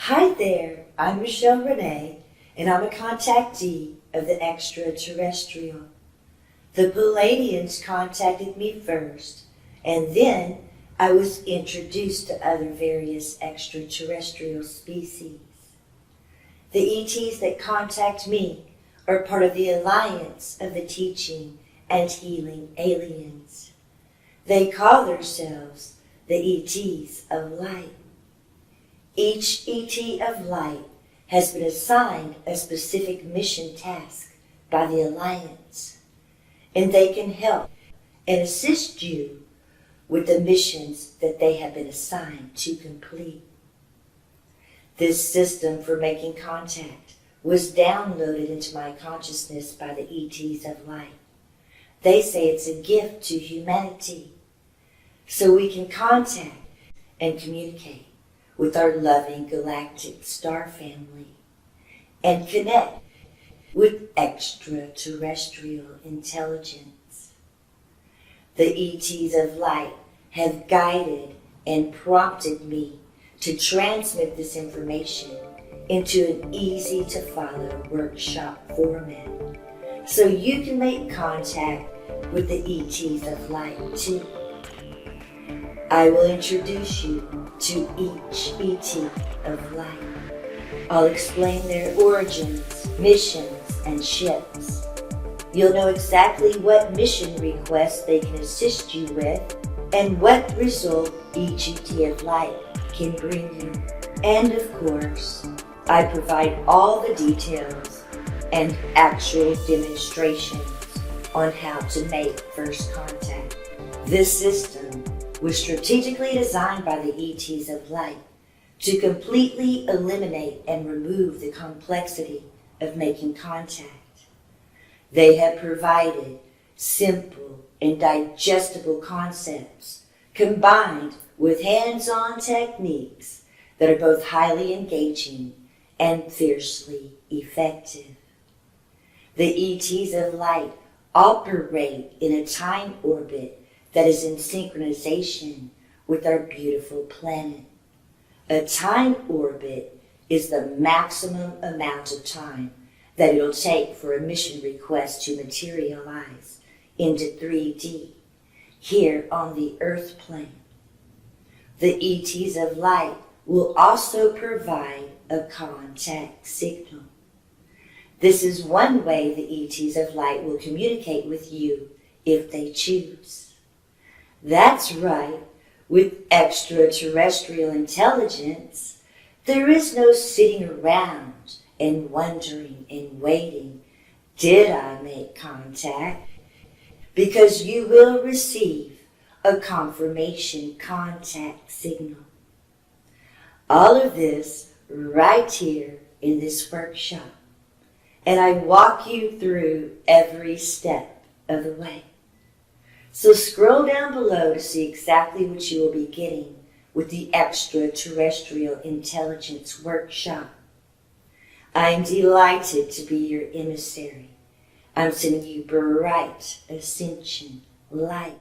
Hi there, I'm Michelle Renee, and I'm a contactee of the Extraterrestrial. The Palladians contacted me first, and then I was introduced to other various extraterrestrial species. The ETs that contact me are part of the Alliance of the Teaching and Healing Aliens. They call themselves the ETs of Light. Each ET of Light has been assigned a specific mission task by the Alliance, and they can help and assist you with the missions that they have been assigned to complete. This system for making contact was downloaded into my consciousness by the ETs of Light. They say it's a gift to humanity, so we can contact and communicate with our loving galactic star family and connect with extraterrestrial intelligence. The ETs of Light have guided and prompted me to transmit this information into an easy-to-follow workshop format, so you can make contact with the ETs of Light too. I will introduce you to each ET of Light. I'll explain their origins, missions, and ships. You'll know exactly what mission requests they can assist you with and what result each ET of Light can bring you. And of course, I provide all the details and actual demonstrations on how to make first contact. This system was strategically designed by the ETs of Light to completely eliminate and remove the complexity of making contact. They have provided simple and digestible concepts combined with hands-on techniques that are both highly engaging and fiercely effective. The ETs of Light operate in a time orbit that is in synchronization with our beautiful planet. A time orbit is the maximum amount of time that it'll take for a mission request to materialize into 3D here on the Earth plane. The ETs of Light will also provide a contact signal. This is one way the ETs of Light will communicate with you if they choose. That's right, with extraterrestrial intelligence, there is no sitting around and wondering and waiting, did I make contact? Because you will receive a confirmation contact signal. All of this right here in this workshop, and I walk you through every step of the way. So scroll down below to see exactly what you will be getting with the Extraterrestrial Intelligence Workshop. I am delighted to be your emissary. I'm sending you bright ascension light.